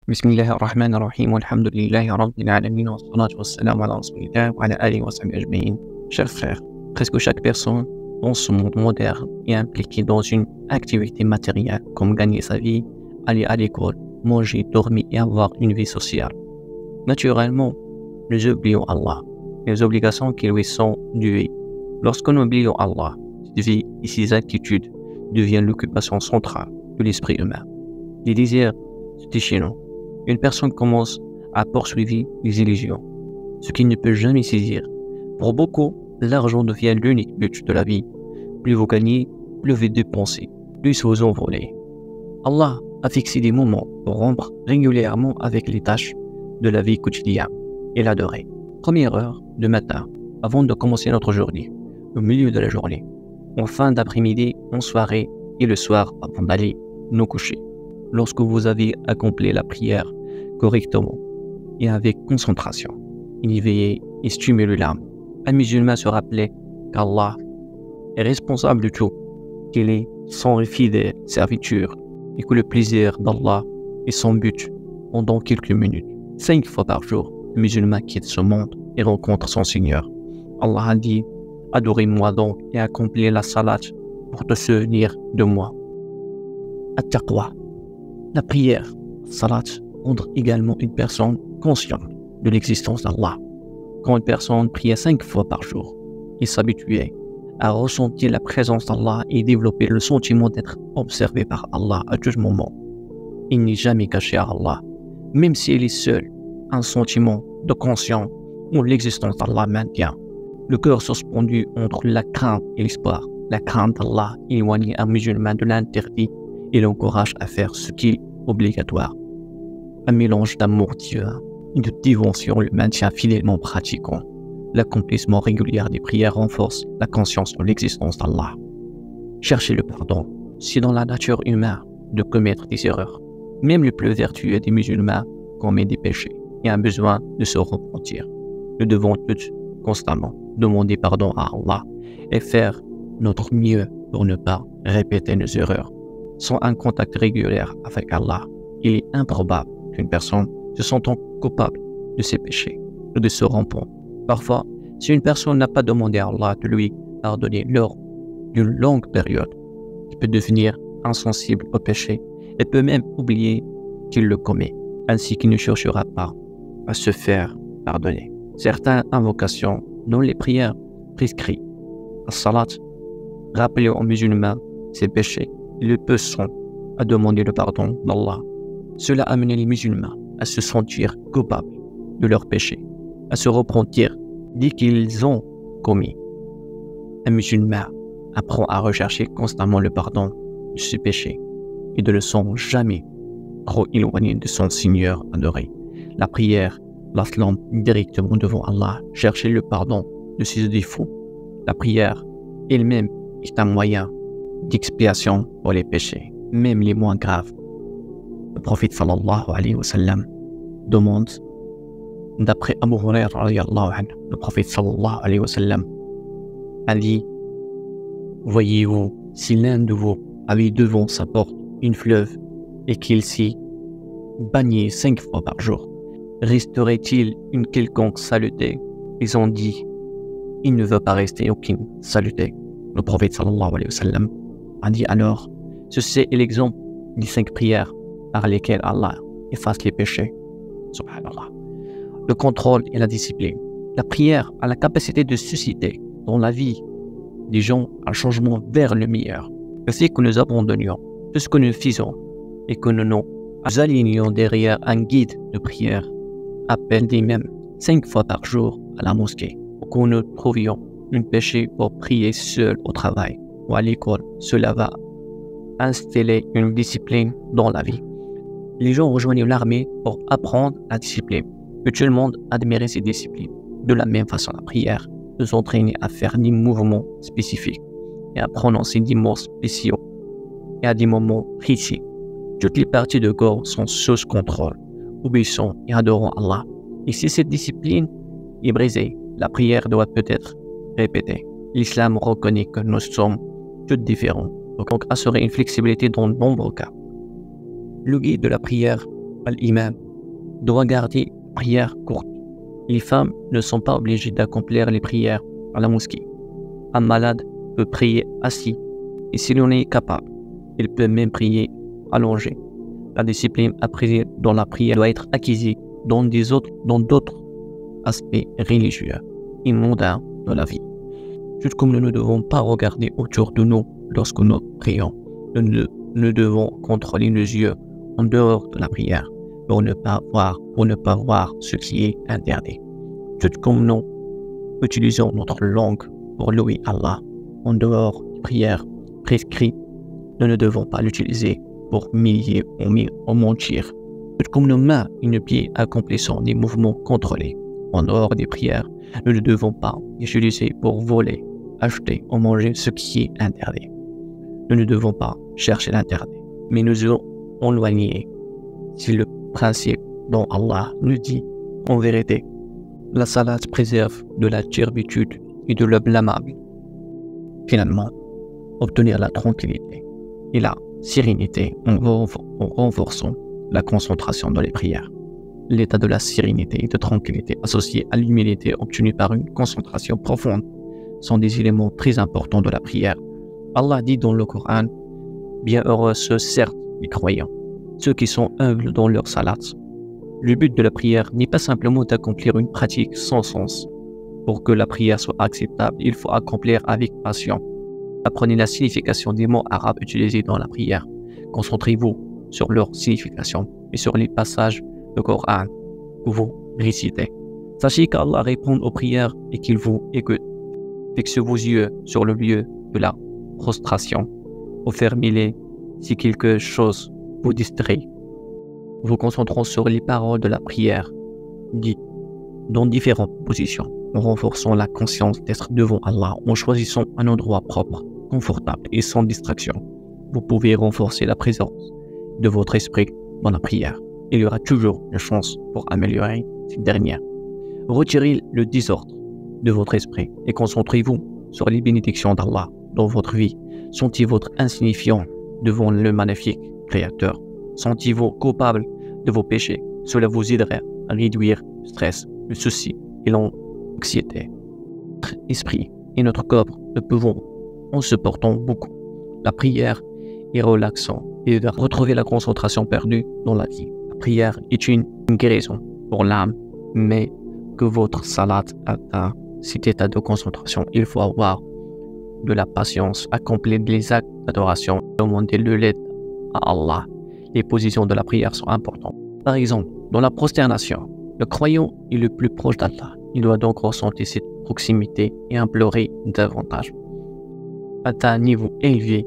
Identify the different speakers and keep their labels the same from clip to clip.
Speaker 1: بسم الله الرحمن الرحيم والحمد لله رب العالمين والصلاة والسلام على رسول الله وعلى آله وصحبه أجمعين. Chers frères, presque chaque personne dans ce monde moderne est impliquée dans une activité matérielle comme gagner sa vie, aller à l'école, manger, dormir et avoir une vie sociale. Naturellement, nous oublions Allah, les obligations qui lui sont dues. Lorsque nous oublions Allah, cette vie et ses attitudes deviennent l'occupation centrale de l'esprit humain. Les désirs se déchaînent. Une personne commence à poursuivre les illusions, ce qui ne peut jamais saisir. Pour beaucoup, l'argent devient l'unique but de la vie. Plus vous gagnez, plus vous dépensez, plus vous envolez. Allah a fixé des moments pour rompre régulièrement avec les tâches de la vie quotidienne et l'adorer. Première heure de matin, avant de commencer notre journée, au milieu de la journée, en fin d'après-midi, en soirée et le soir avant d'aller nous coucher. Lorsque vous avez accompli la prière correctement et avec concentration, éveillez et stimulez l'âme. Un musulman se rappelait qu'Allah est responsable de tout, qu'il est son fidèle serviteur et que le plaisir d'Allah est son but pendant quelques minutes. 5 fois par jour, le musulman quitte ce monde et rencontre son Seigneur. Allah a dit: adorez-moi donc et accomplissez la salat pour te souvenir de moi. At-taqwa. La prière, salat, rend également une personne consciente de l'existence d'Allah. Quand une personne priait 5 fois par jour, il s'habituait à ressentir la présence d'Allah et développer le sentiment d'être observé par Allah à tout moment. Il n'est jamais caché à Allah, même s'il est seul. Un sentiment de conscience où l'existence d'Allah maintient. Le cœur suspendu entre la crainte et l'espoir. La crainte d'Allah éloigne un musulman de l'interdit et l'encourage à faire ce qui est obligatoire. Un mélange d'amour divin et de dévotion le maintient fidèlement pratiquant. L'accomplissement régulier des prières renforce la conscience de l'existence d'Allah. Chercher le pardon, c'est dans la nature humaine de commettre des erreurs. Même le plus vertueux des musulmans commet des péchés et a besoin de se repentir. Nous devons tous constamment demander pardon à Allah et faire notre mieux pour ne pas répéter nos erreurs. Sans un contact régulier avec Allah, il est improbable qu'une personne se sentant coupable de ses péchés ou de se repentir. Parfois, si une personne n'a pas demandé à Allah de lui pardonner lors d'une longue période, il peut devenir insensible au péché et peut même oublier qu'il le commet, ainsi qu'il ne cherchera pas à se faire pardonner. Certaines invocations, dont les prières prescrites, la salat, rappellent aux musulmans ses péchés et le poussent à demander le pardon d'Allah. Cela amène les musulmans à se sentir coupables de leurs péchés, à se repentir dès qu'ils ont commis. Un musulman apprend à rechercher constamment le pardon de ses péchés et de le sentir jamais trop éloigné de son Seigneur adoré. La prière place l'homme directement devant Allah, chercher le pardon de ses défauts. La prière elle-même est un moyen d'expiation pour les péchés, même les moins graves. Le prophète sallallahu alayhi wa sallam demande, d'après Abu Huraira radiyallahu anhu, le prophète sallallahu alayhi wa sallam a dit: voyez-vous, si l'un de vous avait devant sa porte une fleuve et qu'il s'y baignait 5 fois par jour, resterait-il une quelconque saleté? Ils ont dit: il ne veut pas rester aucune saleté. Le prophète sallallahu alayhi wa sallam a dit alors: ceci est l'exemple des 5 prières par lesquelles Allah efface les péchés. Subhanallah. Le contrôle et la discipline. La prière a la capacité de susciter dans la vie des gens un changement vers le meilleur. Le fait que nous abandonnions tout ce que nous faisons et que nous nous alignions derrière un guide de prière appelle des mêmes 5 fois par jour à la mosquée, ou que nous trouvions un péché pour prier seul au travail ou à l'école. Cela va installer une discipline dans la vie. Les gens rejoignent l'armée pour apprendre la discipline. Que tout le monde admire ces disciplines. De la même façon, la prière nous entraîne à faire des mouvements spécifiques et à prononcer des mots spéciaux et à des moments précis. Toutes les parties de corps sont sous contrôle, obéissant et adorant Allah. Et si cette discipline est brisée, la prière doit peut-être répéter. L'islam reconnaît que nous sommes tous différents, donc assurer une flexibilité dans de nombreux cas. Le guide de la prière l'imam doit garder une prière courte. Les femmes ne sont pas obligées d'accomplir les prières à la mosquée. Un malade peut prier assis et s'il en est capable, il peut même prier allongé. La discipline apprise dans la prière doit être acquise dans d'autres aspects religieux et mondains de la vie. Tout comme nous ne devons pas regarder autour de nous lorsque nous prions, nous devons contrôler nos yeux en dehors de la prière pour ne pas voir ce qui est interdit. Tout comme nous utilisons notre langue pour louer Allah en dehors des prières prescrites, nous ne devons pas l'utiliser pour humilier ou mentir. Tout comme nos mains et nos pieds accomplissent des mouvements contrôlés en dehors des prières, nous ne devons pas l'utiliser pour voler, acheter ou manger ce qui est interdit. Nous ne devons pas chercher l'interdit, mais nous éloigner. C'est le principe dont Allah nous dit en vérité. La salade préserve de la turbitude et de le blâmable. Finalement, obtenir la tranquillité et la sérénité en renforçant la concentration dans les prières. L'état de la sérénité et de tranquillité associé à l'humilité obtenue par une concentration profonde sont des éléments très importants de la prière. Allah dit dans le Coran, « Bienheureux ceux, certes, les croyants, ceux qui sont humbles dans leur salat. » Le but de la prière n'est pas simplement d'accomplir une pratique sans sens. Pour que la prière soit acceptable, il faut accomplir avec passion. Apprenez la signification des mots arabes utilisés dans la prière. Concentrez-vous sur leur signification et sur les passages du Coran que vous récitez. Sachez qu'Allah répond aux prières et qu'il vous écoute. Fixez vos yeux sur le lieu de la prostration ou fermez-les si quelque chose vous distrait. Vous concentrons sur les paroles de la prière, dites dans différentes positions, en renforçant la conscience d'être devant Allah, en choisissant un endroit propre, confortable et sans distraction. Vous pouvez renforcer la présence de votre esprit dans la prière. Il y aura toujours une chance pour améliorer cette dernière. Retirez le désordre de votre esprit et concentrez-vous sur les bénédictions d'Allah dans votre vie. Sentez-vous insignifiant devant le magnifique Créateur. Sentez-vous coupable de vos péchés. Cela vous aidera à réduire le stress, le souci et l'anxiété. Notre esprit et notre corps ne pouvons en supportant beaucoup. La prière est relaxante et de retrouver la concentration perdue dans la vie. La prière est une guérison pour l'âme, mais que votre salat atteint cet état de concentration, il faut avoir de la patience, accomplir les actes d'adoration, demander de l'aide à Allah. Les positions de la prière sont importantes. Par exemple, dans la prosternation, le croyant est le plus proche d'Allah. Il doit donc ressentir cette proximité et implorer davantage. À un niveau élevé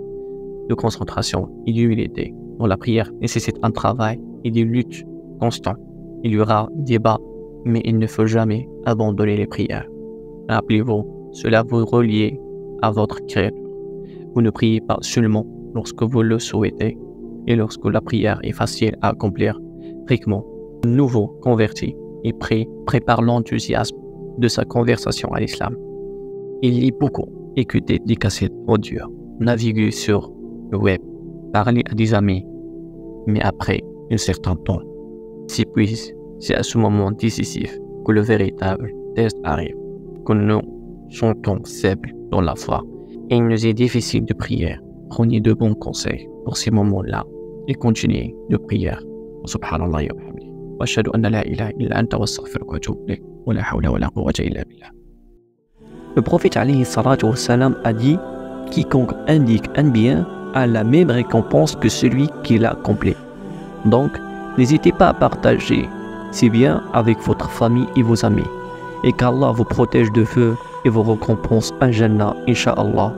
Speaker 1: de concentration et d'humilité, dans la prière nécessite un travail et des luttes constantes. Il y aura des bas, mais il ne faut jamais abandonner les prières. Rappelez-vous, cela vous relie à votre Créateur. Vous ne priez pas seulement lorsque vous le souhaitez et lorsque la prière est facile à accomplir. Fréquemment, un nouveau converti est prépare l'enthousiasme de sa conversation à l'islam. Il lit beaucoup, écoutez des cassettes audio, naviguez sur le web, parlez à des amis, mais après un certain temps, s'épuise. C'est à ce moment décisif que le véritable test arrive, que nous sentons faibles dans la foi et il nous est difficile de prier. Prenez de bons conseils pour ces moments-là et continuez de prier. Subhanallah wa bihamdihi. Wa ashhadu an la ilaha illa anta wa astaghfiruka wa atubu ilayk. Wa la hawla wa la quwwata illa billah. Le prophète alayhi salatu wa salam a dit « Quiconque indique un bien a la même récompense que celui qui l'a accompli. » Donc, n'hésitez pas à partager ces biens avec votre famille et vos amis. Et qu'Allah vous protège de feu et vous récompense un Jannah, Inch'Allah.